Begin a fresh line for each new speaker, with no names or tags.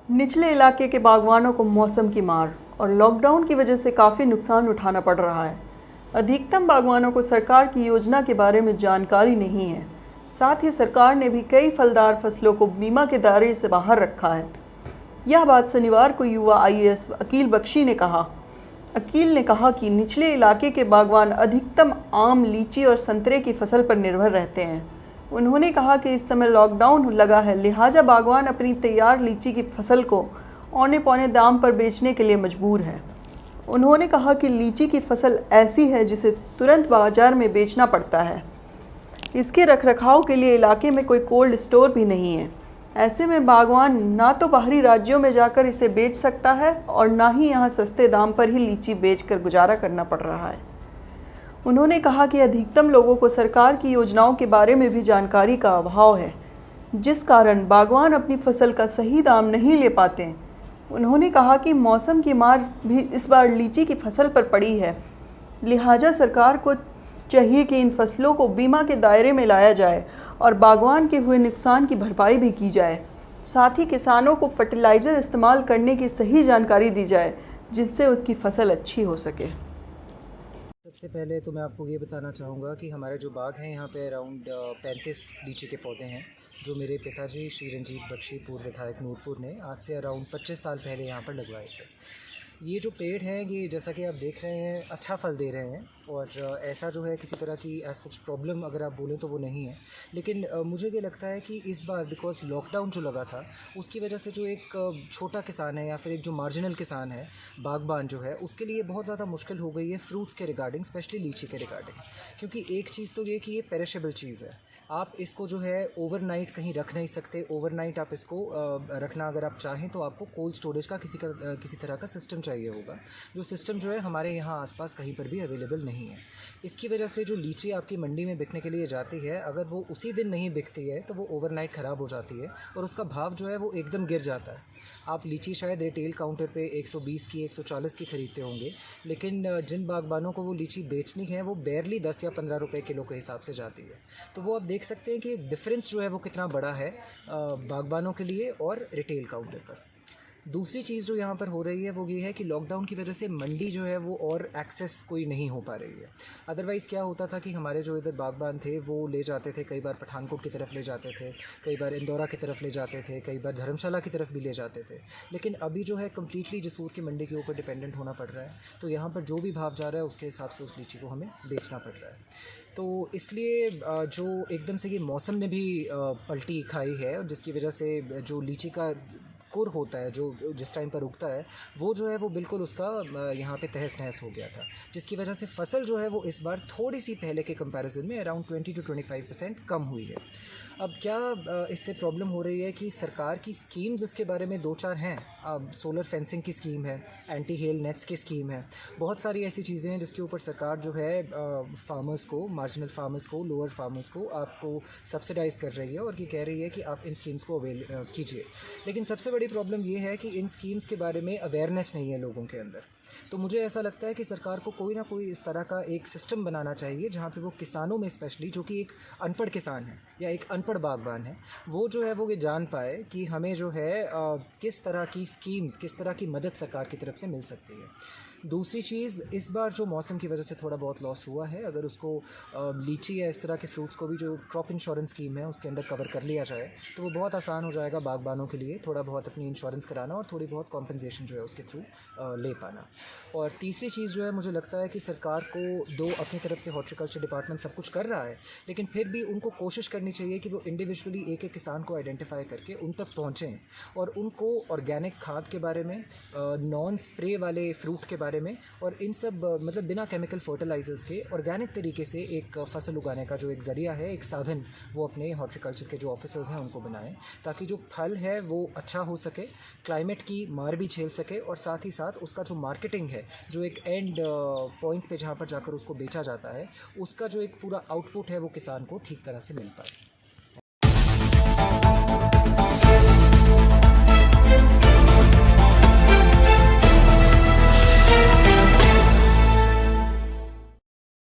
निचले इलाके के बागवानों को मौसम की मार और लॉकडाउन की वजह से काफ़ी नुकसान उठाना पड़ रहा है। अधिकतम बागवानों को सरकार की योजना के बारे में जानकारी नहीं है। साथ ही सरकार ने भी कई फलदार फसलों को बीमा के दायरे से बाहर रखा है। यह बात शनिवार को युवा आईएएस अकील बख्शी ने कहा। अकील ने कहा कि निचले इलाके के बागवान अधिकतम आम, लीची और संतरे की फसल पर निर्भर रहते हैं। उन्होंने कहा कि इस समय लॉकडाउन लगा है, लिहाजा बागवान अपनी तैयार लीची की फसल को औने पौने दाम पर बेचने के लिए मजबूर है। उन्होंने कहा कि लीची की फसल ऐसी है जिसे तुरंत बाजार में बेचना पड़ता है। इसके रखरखाव के लिए इलाके में कोई कोल्ड स्टोर भी नहीं है। ऐसे में बागवान ना तो बाहरी राज्यों में जाकर इसे बेच सकता है और ना ही यहाँ सस्ते दाम पर ही लीची बेचकर गुजारा करना पड़ रहा है। उन्होंने कहा कि अधिकतम लोगों को सरकार की योजनाओं के बारे में भी जानकारी का अभाव है, जिस कारण बागवान अपनी फसल का सही दाम नहीं ले पाते। उन्होंने कहा कि मौसम की मार भी इस बार लीची की फसल पर पड़ी है, लिहाजा सरकार को चाहिए कि इन फसलों को बीमा के दायरे में लाया जाए और बागवान के हुए नुकसान की भरपाई भी की जाए। साथ ही किसानों को फर्टिलाइज़र इस्तेमाल करने की सही जानकारी दी जाए, जिससे उसकी फसल अच्छी हो सके।
सबसे पहले तो मैं आपको ये बताना चाहूँगा कि हमारे जो बाग हैं यहाँ पे अराउंड 35 लीची के पौधे हैं, जो मेरे पिताजी श्री रंजीत बख्शी पूर्व विधायक नूरपुर ने आज से अराउंड 25 साल पहले यहाँ पर लगवाए थे। ये जो पेड़ हैं ये जैसा कि आप देख रहे हैं अच्छा फल दे रहे हैं और ऐसा जो है किसी तरह की एज सच प्रॉब्लम अगर आप बोलें तो वो नहीं है। लेकिन मुझे ये लगता है कि इस बार बिकॉज लॉकडाउन जो लगा था उसकी वजह से जो एक छोटा किसान है या फिर एक जो मार्जिनल किसान है, बागबान जो है, उसके लिए बहुत ज़्यादा मुश्किल हो गई है फ्रूट्स के रिगार्डिंग, स्पेशली लीची के रिगार्डिंग। क्योंकि एक चीज़ तो ये कि ये पेरिशेबल चीज़ है, आप इसको जो है ओवरनाइट कहीं रख नहीं सकते। ओवरनाइट आप इसको रखना अगर आप चाहें तो आपको कोल्ड स्टोरेज का किसी तरह का सिस्टम चाहिए होगा, जो सिस्टम जो है हमारे यहाँ आसपास कहीं पर भी अवेलेबल नहीं है। इसकी वजह से जो लीची आपकी मंडी में बिकने के लिए जाती है, अगर वो उसी दिन नहीं बिकती है तो वो ओवरनाइट ख़राब हो जाती है और उसका भाव जो है वो एकदम गिर जाता है। आप लीची शायद रिटेल काउंटर पे 120 की 140 की ख़रीदते होंगे, लेकिन जिन बागबानों को वो लीची बेचनी है वो बेरली 10 या 15 रुपए किलो के हिसाब से जाती है। तो वो आप देख सकते हैं कि डिफरेंस जो है वो कितना बड़ा है बागबानों के लिए और रिटेल काउंटर पर। दूसरी चीज़ जो यहाँ पर हो रही है वो ये है कि लॉकडाउन की वजह से मंडी जो है वो और एक्सेस कोई नहीं हो पा रही है। अदरवाइज़ क्या होता था कि हमारे जो इधर बागबान थे वो ले जाते थे, कई बार पठानकोट की तरफ ले जाते थे, कई बार इंदौरा की तरफ ले जाते थे, कई बार धर्मशाला की तरफ भी ले जाते थे। लेकिन अभी जो है कम्प्लीटली जसूर की मंडी के ऊपर डिपेंडेंट होना पड़ रहा है। तो यहाँ पर जो भी भाव जा रहा है उसके हिसाब से उस लीची को हमें बेचना पड़ रहा है। तो इसलिए जो एकदम से ये मौसम ने भी पलटी खाई है और जिसकी वजह से जो लीची का कुर होता है, जो जिस टाइम पर उगता है, वो जो है वो बिल्कुल उसका यहाँ पे तहस नहस हो गया था, जिसकी वजह से फसल जो है वो इस बार थोड़ी सी पहले के कंपैरिजन में अराउंड 20 to 25% कम हुई है। अब क्या इससे प्रॉब्लम हो रही है कि सरकार की स्कीम्स इसके बारे में 2-4 हैं। अब सोलर फेंसिंग की स्कीम है, एंटी हेल नेट्स की स्कीम है, बहुत सारी ऐसी चीज़ें हैं जिसके ऊपर सरकार जो है फार्मर्स को, मार्जिनल फार्मर्स को, लोअर फार्मर्स को आपको सब्सिडाइज़ कर रही है और ये कह रही है कि आप इन स्कीम्स को अवेल कीजिए। लेकिन सबसे बड़ी प्रॉब्लम ये है कि इन स्कीम्स के बारे में अवेयरनेस नहीं है लोगों के अंदर। तो मुझे ऐसा लगता है कि सरकार को कोई ना कोई इस तरह का एक सिस्टम बनाना चाहिए जहाँ पे वो किसानों में, स्पेशली जो कि एक अनपढ़ किसान है या एक अनपढ़ बागबान है, वो जो है वो ये जान पाए कि हमें जो है किस तरह की स्कीम्स, किस तरह की मदद सरकार की तरफ से मिल सकती है। दूसरी चीज़, इस बार जो मौसम की वजह से थोड़ा बहुत लॉस हुआ है, अगर उसको लीची या इस तरह के फ्रूट्स को भी जो क्रॉप इंश्योरेंस स्कीम है उसके अंदर कवर कर लिया जाए तो वो बहुत आसान हो जाएगा बागबानों के लिए, थोड़ा बहुत अपनी इंश्योरेंस कराना और थोड़ी बहुत कॉम्पनसेशन जो है उसके थ्रू ले पाना। और तीसरी चीज़ जो है, मुझे लगता है कि सरकार को अपनी तरफ से हॉर्टिकल्चर डिपार्टमेंट सब कुछ कर रहा है, लेकिन फिर भी उनको कोशिश करनी चाहिए कि वो इंडिविजुअली एक एक किसान को आइडेंटिफाई करके उन तक पहुँचें और उनको ऑर्गेनिक खाद के बारे में, नॉन स्प्रे वाले फ्रूट के बारे में और इन सब मतलब बिना केमिकल फर्टिलाइजर्स के ऑर्गेनिक तरीके से एक फसल उगाने का जो एक ज़रिया है, एक साधन, वो अपने हॉर्टिकल्चर के जो ऑफिसर्स हैं उनको बनाएं, ताकि जो फल है वो अच्छा हो सके, क्लाइमेट की मार भी झेल सके और साथ ही साथ उसका जो मार्केटिंग है, जो एक एंड पॉइंट पे जहाँ पर जाकर उसको बेचा जाता है, उसका जो एक पूरा आउटपुट है वो किसान को ठीक तरह से मिल पाए।